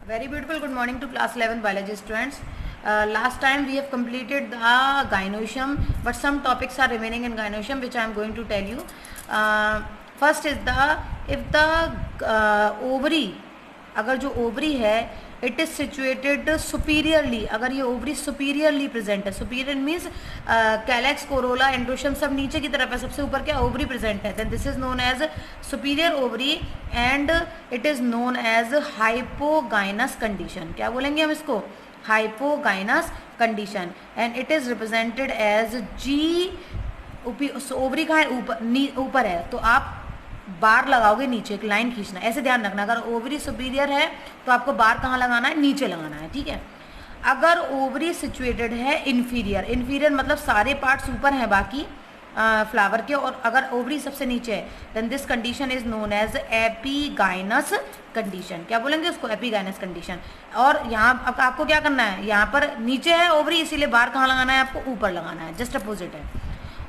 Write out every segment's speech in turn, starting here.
Very beautiful. Good morning to class 11 biology students. Last time we have completed the gynoecium, but some topics are remaining in gynoecium which I am going to tell you. First is if the ovary, अगर जो ovary है it is situated superiorly, अगर ये ovary superiorly present है, superior means calyx, corolla, androecium सब नीचे की तरफ है, सबसे ऊपर क्या ओवरी प्रेजेंट है, then this is known as superior ovary and it is known as hypogynous condition. क्या बोलेंगे हम इसको? Hypogynous condition. And it is represented as G. Ovary कहाँ है? ऊपर है, तो आप बार लगाओगे नीचे, एक लाइन खींचना, ऐसे ध्यान रखना. अगर ओवरी सुपीरियर है तो आपको बार कहाँ लगाना है? नीचे लगाना है. ठीक है. अगर ओवरी सिचुएटेड है इन्फीरियर, इन्फीरियर मतलब सारे पार्ट्स ऊपर हैं बाकी फ्लावर के, और अगर ओवरी सबसे नीचे है then this condition is known as epigynous condition. क्या बोलेंगे उसको? Epigynous condition. और यहाँ अब आपको क्या करना है? यहाँ पर नीचे है ओवरी, इसीलिए बार कहाँ लगाना है? आपको ऊपर लगाना है, जस्ट अपोजिट है.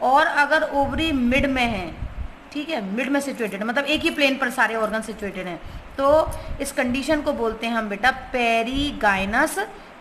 और अगर ओवरी मिड में है, ठीक है, मिड में सिचुएटेड मतलब एक ही प्लेन पर सारे ऑर्गन सिचुएटेड हैं, तो इस कंडीशन को बोलते हैं हम बेटा पेरीगाइनस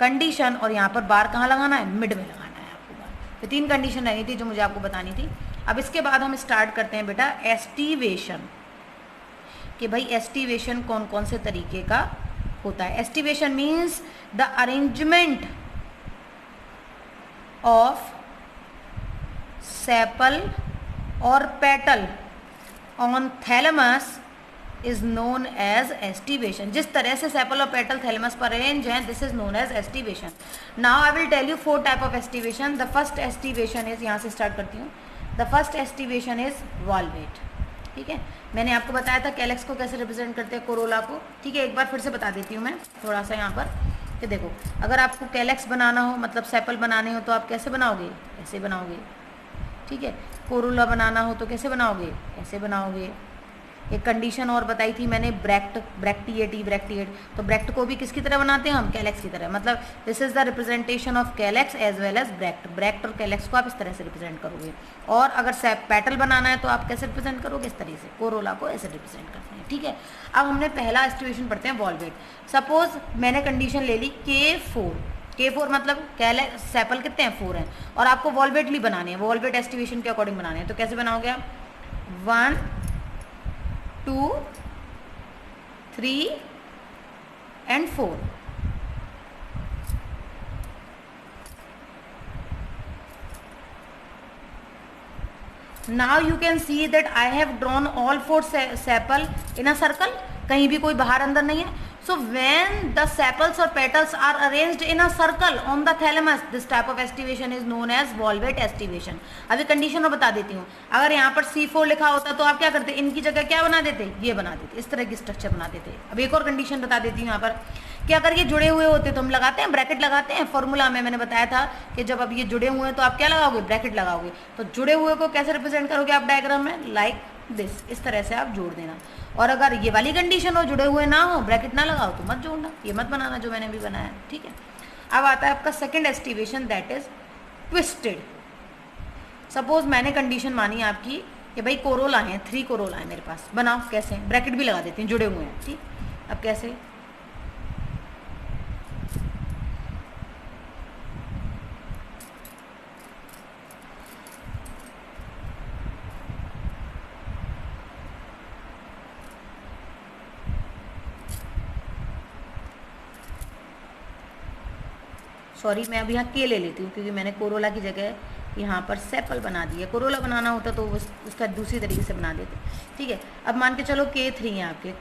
कंडीशन. और यहाँ पर बार कहाँ लगाना है? मिड में लगाना है आपको बार. तो 3 कंडीशन रहनी थी जो मुझे आपको बतानी थी. अब इसके बाद हम स्टार्ट करते हैं बेटा एस्टिवेशन, कि भाई एस्टिवेशन कौन कौन से तरीके का होता है. Aestivation means the arrangement of sepal और petal on thalamus is known as aestivation. जिस तरह से सेपल और पेटल थैलेमस पर अरेंज हैं, this is known as aestivation. Now I will tell you 4 type of aestivation. The first aestivation is, यहाँ से start करती हूँ. The first aestivation is valvate. ठीक है, मैंने आपको बताया था कैलेक्स को कैसे रिप्रेजेंट करते हैं, कोरोला को. ठीक है, एक बार फिर से बता देती हूँ मैं थोड़ा सा यहाँ पर, कि देखो अगर आपको कैलेक्स बनाना हो, मतलब सेपल बनाने हो, तो आप कैसे बनाओगे? ऐसे बनाओगे. ठीक है, कोरोला बनाना हो तो कैसे बनाओगे? ऐसे बनाओगे. एक कंडीशन और बताई थी मैंने, ब्रैक्टिएट. तो ब्रैक्ट को भी किसकी तरह बनाते हैं हम? कैलेक्स की तरह. मतलब this is the representation of calyx as well as bract और कैलेक्स को आप इस तरह से रिप्रेजेंट करोगे. और अगर पेटल बनाना है तो आप कैसे रिप्रेजेंट करोगे? इस तरह से. कोरोला को ऐसे रिप्रेजेंट करते हैं. ठीक है, अब हमने पहला एस्टिवेशन पढ़ते हैं वॉल्वेट. सपोज मैंने कंडीशन ले ली K4 मतलब सेपल कितने हैं? 4 हैं, और आपको वॉल्वेटली बनाने हैं, वॉल्वेट एस्टिवेशन के अकॉर्डिंग बनाने हैं. तो कैसे बनाओगे आप? 1 2 3 and 4. Now you can see that I have drawn all 4 sepal in a circle. कहीं भी कोई बाहर अंदर नहीं है. So when the sepals or petals are arranged in a circle on the thalamus, this type of estivation is known as volvate estivation. अभी condition और बता देती हूँ. अगर यहाँ पर C4 लिखा होता तो आप क्या करते? इनकी जगह क्या बना देते? ये बना देते, इस तरह की स्ट्रक्चर बना देते. अब एक और कंडीशन बता देती हूँ यहाँ पर, कि अगर ये जुड़े हुए होते तो हम लगाते हैं ब्रैकेट लगाते हैं. फॉर्मूला में मैंने बताया था कि जब अब ये जुड़े हुए हैं तो आप क्या लगाओगे? ब्रैकेट लगाओगे. तो जुड़े हुए को कैसे रिप्रेजेंट करोगे आप डायग्राम में? लाइक दिस, इस तरह से आप जोड़ देना. और अगर ये वाली कंडीशन हो, जुड़े हुए ना हो, ब्रैकेट ना लगाओ, तो मत जोड़ना, ये मत बनाना जो मैंने भी बनाया. ठीक है, अब आता है आपका second aestivation, that is twisted. Suppose मैंने कंडीशन मानी आपकी कि भाई कोरोला है, 3 कोरोला है मेरे पास. बनाओ कैसे? ब्रैकेट भी लगा देते हैं, जुड़े हुए हैं. ठीक, अब कैसे? सॉरी, मैं अब यहाँ के ले लेती हूँ क्योंकि मैंने कोरोला की जगह यहाँ पर सेपल बना दिया. कोरोला बनाना होता तो उसका दूसरी तरीके से बना देते. ठीक है, अब मान के चलो K3 हैं आपके,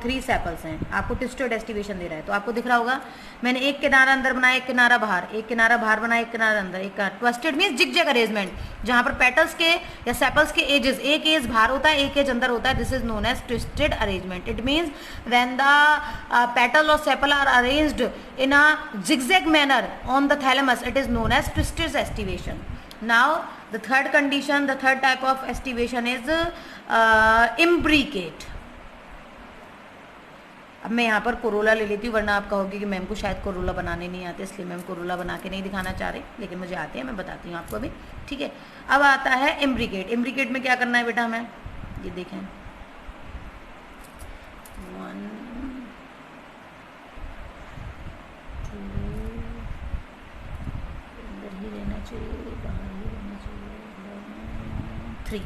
3 सेपल्स हैं, आपको ट्विस्टेड एस्टिवेशन दे रहा है. तो आपको दिख रहा होगा मैंने एक किनारा अंदर बनाया, एक किनारा बाहर, एक किनारा बाहर बनाया, एक किनारा अंदर. एक ट्विस्टेड मीन्स जिगजैग अरेंजमेंट, जहाँ पर पेटल्स के या सेपल्स के एजेस, एक एज बाहर होता है, एक एज अंदर होता है. This is known as twisted arrangement. It means when the petal और sepal are arranged in a zigzag manner on the thalamus, it is known as twisted estivation. Now the third condition, the third type of estivation is imbricate. अब मैं यहाँ पर Corolla ले लेती हूँ, वरना आप कहोगे कि मैम को शायद कोरोला बनाने नहीं आते, इसलिए मैम कोरोला बना के नहीं दिखाना चाह रही, लेकिन मुझे आते हैं, मैं बताती हूँ आपको अभी. ठीक है, अब आता है इम्ब्रिकेट. इम्ब्रिकेट में क्या करना है बेटा हमें? ये देखें, 1 3।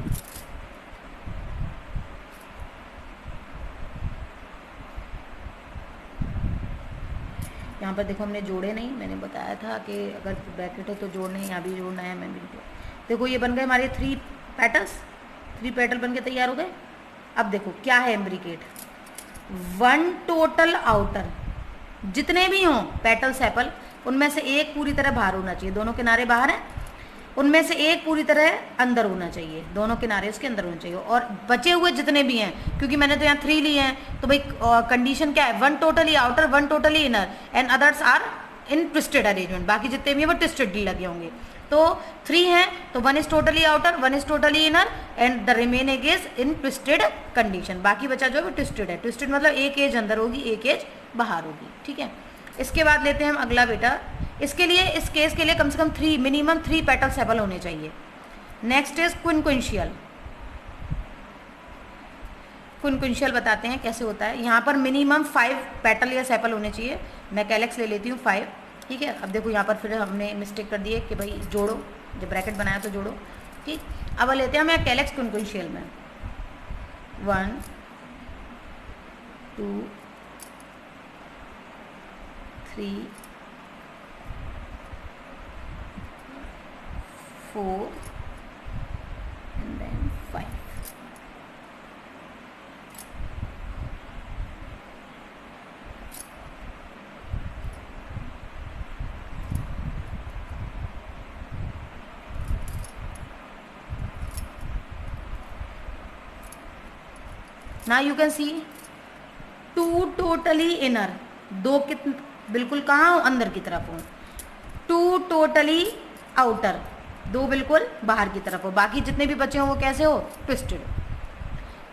यहाँ पर देखो हमने जोड़े नहीं, मैंने बताया था कि अगर ब्रैकेट है तो जोड़ने, यहाँ भी जोड़ना है। मैं बिल्कुल देखो ये बन गए हमारे 3 पेटल्स, 3 पेटल बन के तैयार हो गए। अब देखो क्या है इम्ब्रिकेट, 1 टोटल आउटर, जितने भी हों पेटल सेपल उनमें से एक पूरी तरह बाहर होना चाहिए, दोनों किनारे बाहर हैं, उनमें से एक पूरी तरह अंदर होना चाहिए, दोनों किनारे उसके अंदर होना चाहिए। और बचे हुए जितने भी हैं, क्योंकि मैंने तो यहाँ 3 लिए हैं, तो भाई कंडीशन क्या है, 1 totally outer 1 totally inner and others are in twisted arrangement, बाकी जितने भी हैं वो ट्विस्टेडली लगे होंगे। तो 3 हैं तो 1 is totally outer 1 is totally inner and the remaining is in twisted condition. बाकी बचा जो है वो ट्विस्टेड है। ट्विस्टेड मतलब एक एज अंदर होगी एक एज बाहर होगी, ठीक है। इसके बाद लेते हैं हम अगला बेटा, इसके लिए इस केस के लिए कम से कम 3 मिनिमम 3 पेटल सेपल होने चाहिए। Next is क्विंक्विंशियल। क्विंक्विंशियल बताते हैं कैसे होता है। यहाँ पर मिनिमम 5 पेटल या सेपल होने चाहिए। मैं कैलेक्स ले लेती हूँ 5, ठीक है। अब देखो यहाँ पर फिर हमने मिस्टेक कर दी है कि भाई जोड़ो, जब ब्रैकेट बनाया तो जोड़ो, ठीक। अब लेते हैं हम कैलेक्स क्विंक्विंशियल में 1 2 3 4 and then 5. Now you can see 2 totally inner, 2 कितने बिल्कुल कहाँ हो, अंदर की तरफ हो। 2 टोटली आउटर, 2 बिल्कुल बाहर की तरफ हो। बाकी जितने भी बचे हो वो कैसे हो, ट्विस्टेड।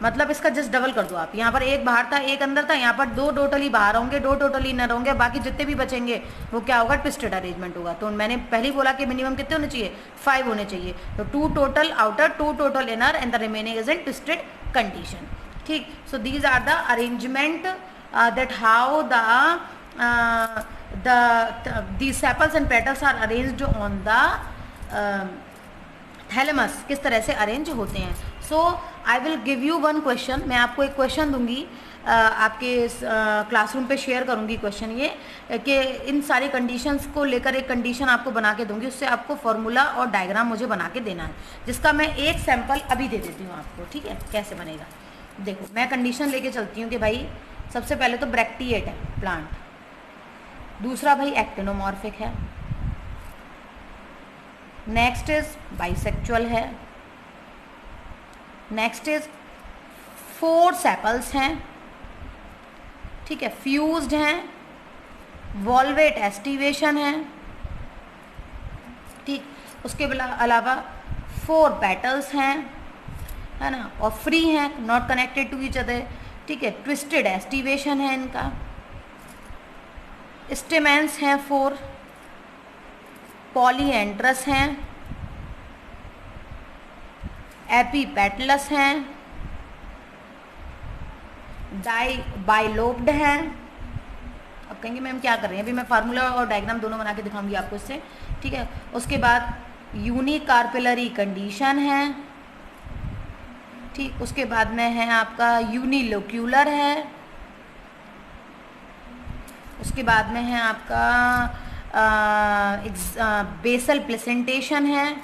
मतलब इसका जस्ट डबल कर दो आप, यहाँ पर एक बाहर था एक अंदर था, यहाँ पर 2 टोटली बाहर होंगे 2 टोटली इनर होंगे, बाकी जितने भी बचेंगे वो क्या होगा, ट्विस्टेड अरेंजमेंट होगा। तो मैंने पहले ही बोला कि मिनिमम कितने होने चाहिए, 5 होने चाहिए। तो 2 total outer 2 total inner and the remaining is in twisted condition, ठीक। So these are the arrangement that how these sepals and petals are arranged on the thalamus, किस तरह से अरेंज होते हैं। So I will give you 1 question, मैं आपको एक question दूंगी, आपके क्लासरूम पे शेयर करूंगी क्वेश्चन ये, कि इन सारी कंडीशंस को लेकर एक कंडीशन आपको बना के दूंगी, उससे आपको फॉर्मूला और डायग्राम मुझे बना के देना है, जिसका मैं एक सैंपल अभी दे देती हूँ आपको, ठीक है। कैसे बनेगा देखो, मैं कंडीशन लेके चलती हूँ कि भाई सबसे पहले तो ब्रैक्टिएट है प्लांट, दूसरा भाई एक्टिनोमॉर्फिक है, नेक्स्ट इज बाइसेक्चुअल है, नेक्स्ट इज 4 सेपल्स हैं, ठीक है, फ्यूज्ड हैं, वॉल्वेट एस्टिवेशन है, ठीक। उसके अलावा 4 पेटल्स हैं, है ना, और फ्री हैं, not connected to each other, ठीक है। ट्विस्टेड एस्टिवेशन है इनका, स्टेमेंस हैं 4, पॉलीएंड्रस हैं, एपीपेटलस हैं, बाइलोब्ड हैं। अब कहेंगे मैम क्या कर रहे हैं, अभी मैं फार्मूला और डायग्राम दोनों बना के दिखाऊंगी आपको इससे, ठीक है। उसके बाद यूनिकार्पिलरी कंडीशन है, ठीक। उसके बाद में है आपका यूनिलोक्यूलर है, उसके बाद में है आपका बेसल प्लेसेंटेशन है,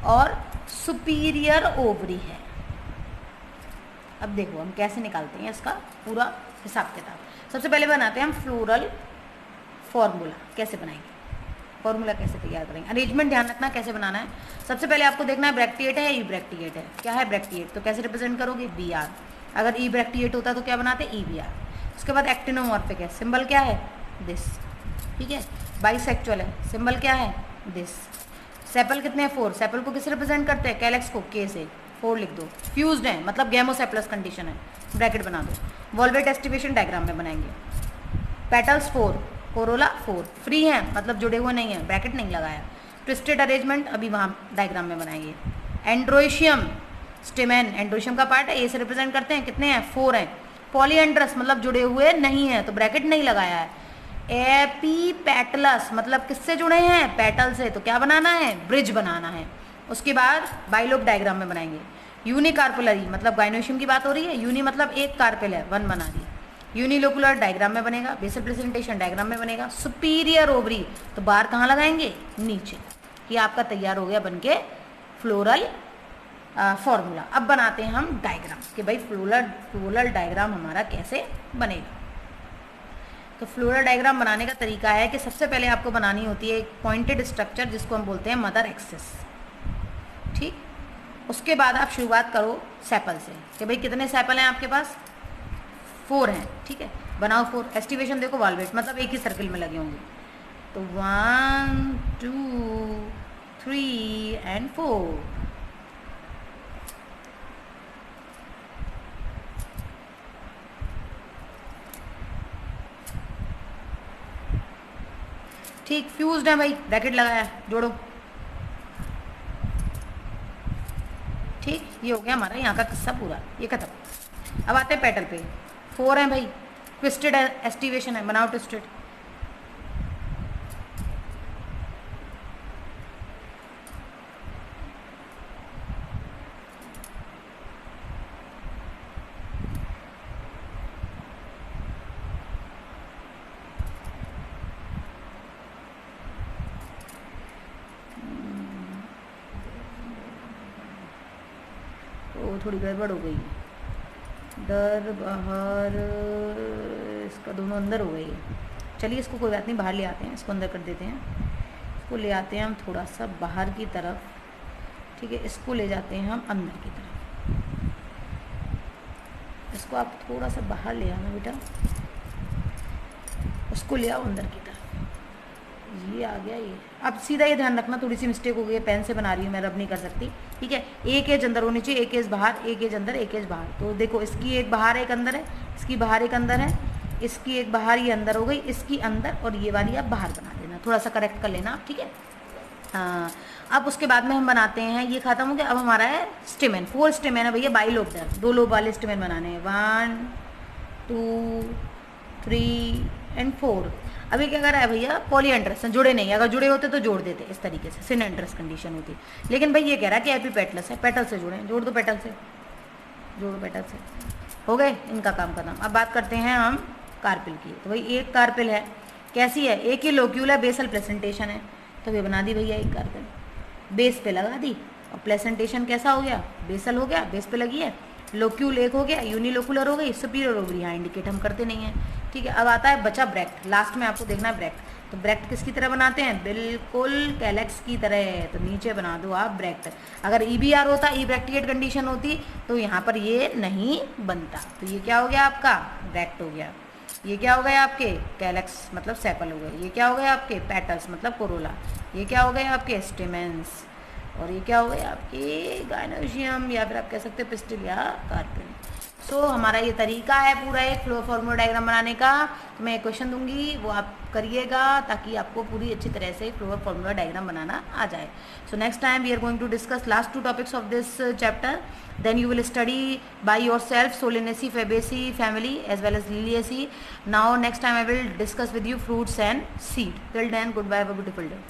और सुपीरियर ओवरी है। अब देखो हम कैसे निकालते हैं इसका पूरा हिसाब किताब। सबसे पहले बनाते हैं हम फ्लोरल फॉर्मूला, कैसे बनाएंगे फॉर्मूला, कैसे तैयार करेंगे, अरेंजमेंट ध्यान रखना कैसे बनाना है। सबसे पहले आपको देखना है ब्रैक्टिएट है ई ब्रैक्टिएट है। क्या है ब्रैक्टिएट, तो कैसे रिप्रेजेंट करोगे, बी आर। अगर ई ब्रैक्टिएट होता तो क्या बनाते, ई बी आर। उसके बाद एक्टिनोमॉर्फिक है, सिंबल क्या है, दिस, ठीक है। बाइसेक्चुअल है, सिंबल क्या है, दिस। सेपल कितने हैं, 4, सेपल को किससे रिप्रेजेंट करते हैं, कैलेक्स को, के से, 4 लिख दो। फ्यूज्ड है मतलब गैमोसेप्लस कंडीशन है, ब्रैकेट बना दो। वॉल्वेट एस्टिवेशन डायग्राम में बनाएंगे। पेटल्स 4, कोरोला 4, फ्री है मतलब जुड़े हुए नहीं है, ब्रैकेट नहीं लगाया। ट्विस्टेड अरेंजमेंट अभी वहाँ डायग्राम में बनाएंगे। एंड्रोशियम स्टेमेन, एंड्रोशियम का पार्ट है, ए से रिप्रेजेंट करते हैं, कितने हैं, 4 हैं। पॉलीएंड्रस मतलब जुड़े हुए नहीं है तो ब्रैकेट नहीं लगाया है। एपीपेटलस मतलब किससे जुड़े हैं, पेटल से, तो क्या बनाना है, ब्रिज बनाना है। उसके बाद बाइलोब डायग्राम में बनाएंगे। यूनिकार्पुलरी मतलब गाइनोशियम की बात हो रही है, यूनि मतलब एक कार्पेल है, वन बना दी। यूनिलोकुलर डायग्राम में बनेगा, बेसल प्रेजेंटेशन डायग्राम में बनेगा। सुपीरियर ओवरी तो बार कहाँ लगाएंगे, नीचे। ये आपका तैयार हो गया बनके फ्लोरल फॉर्मूला। अब बनाते हैं हम डायग्राम कि भाई फ्लोरल डायग्राम हमारा कैसे बनेगा। तो फ्लोरल डायग्राम बनाने का तरीका है कि सबसे पहले आपको बनानी होती है एक पॉइंटेड स्ट्रक्चर जिसको हम बोलते हैं मदर एक्सिस, ठीक। उसके बाद आप शुरुआत करो सेपल से कि भाई कितने सेपल हैं आपके पास, 4 हैं, ठीक है, बनाओ 4। एस्टिवेशन देखो वाल्वेट मतलब एक ही सर्किल में लगे होंगे, तो 1 2 3 एंड 4। ठीक, फ्यूज्ड है भाई, ब्रैकेट लगाया, जोड़ो, ठीक। ये हो गया हमारा यहाँ का किस्सा पूरा, ये खत्म। अब आते हैं पेटल पे, 4 हैं भाई, ट्विस्टेड एस्टिवेशन है, बनाओ ट्विस्टेड। तो थोड़ी गड़बड़ हो गई, दर बाहर, इसका दोनों अंदर हो गई है। चलिए इसको कोई बात नहीं, बाहर ले आते हैं, इसको अंदर कर देते हैं। इसको ले आते हैं हम थोड़ा सा बाहर की तरफ, ठीक है। इसको ले जाते हैं हम अंदर की तरफ। इसको आप थोड़ा सा बाहर ले आना बेटा, उसको ले आओ अंदर की तरफ। ये आ गया ये। अब सीधा ये ध्यान रखना, थोड़ी सी मिस्टेक हो गई है, पेन से बना रही हूँ मैं, रब नहीं कर सकती, ठीक है। एक एज अंदर होनी चाहिए, एक एज बाहर, एक एज अंदर, एक एज बाहर। तो देखो इसकी एक बाहर एक अंदर है, इसकी बाहर एक अंदर है, इसकी एक बाहर ये अंदर हो गई, इसकी अंदर, और ये वाली आप बाहर बना देना, थोड़ा सा करेक्ट कर लेना, ठीक है। हाँ, अब उसके बाद में हम बनाते हैं, ये खत्म हो गया। अब हमारा है स्टेमेन, 4 स्टेमेन है भैया, बाइलोब्डर, 2 लोब वाले स्टेमेन बनाने हैं, 1 2 3 एंड 4। अभी क्या कर रहा है भैया, पॉलीएंड्रस जुड़े नहीं, अगर जुड़े होते तो जोड़ देते, इस तरीके से सिनेंड्रस कंडीशन होती। लेकिन भाई ये कह रहा है कि एपीपेटलस है, पेटल से जुड़े, जोड़ दो पेटल से, जोड़ो पेटल से, हो गए इनका काम खत्म। अब बात करते हैं हम कार्पिल की। तो भाई एक कार्पिल है, कैसी है, एक ही लोक्यूलर बेसल प्रेजेंटेशन है, तो ये बना दी भैया एक कार्पिल, बेस पे लगा दी, और प्रेजेंटेशन कैसा हो गया, बेसल हो गया, बेस पे लगी है। लोक्यूल एक हो गया, यूनिलोकुलर हो गई, सुपीरियर ओवरी, यहाँ इंडिकेट हम करते नहीं हैं, ठीक है। अब आता है बचा ब्रैक्ट, लास्ट में आपको देखना है ब्रैक्ट। तो ब्रैक्ट किसकी तरह बनाते हैं, बिल्कुल कैलेक्स की तरह, तो नीचे बना दो आप ब्रैक्ट। अगर EBR होता, इब्रैक्टिएट कंडीशन होती, तो यहाँ पर ये नहीं बनता। तो ये क्या हो गया आपका, ब्रैक्ट हो गया। ये क्या हो गए आपके, कैलेक्स मतलब सेपल हो गए। ये क्या हो गए आपके, पेटल्स मतलब कोरोला। ये क्या हो गए आपके, स्टेमेंस। और ये क्या हो गए आपके, गाइनोशियम, या फिर आप कह सकते हैं पिस्टिल या कार्पिल। सो हमारा ये तरीका है पूरा एक फ्लो फॉर्मूला डायग्राम बनाने का। तो मैं एक क्वेश्चन दूंगी, वो आप करिएगा ताकि आपको पूरी अच्छी तरह से फ्लो फॉर्मूला डायग्राम बनाना आ जाए। So next time we are going to discuss last 2 topics of this chapter, then you will study by yourself Solanaceae, Fabaceae family as well as Liliaceae. Now next time I will discuss with you fruits and seed. Till then, goodbye, have a beautiful day.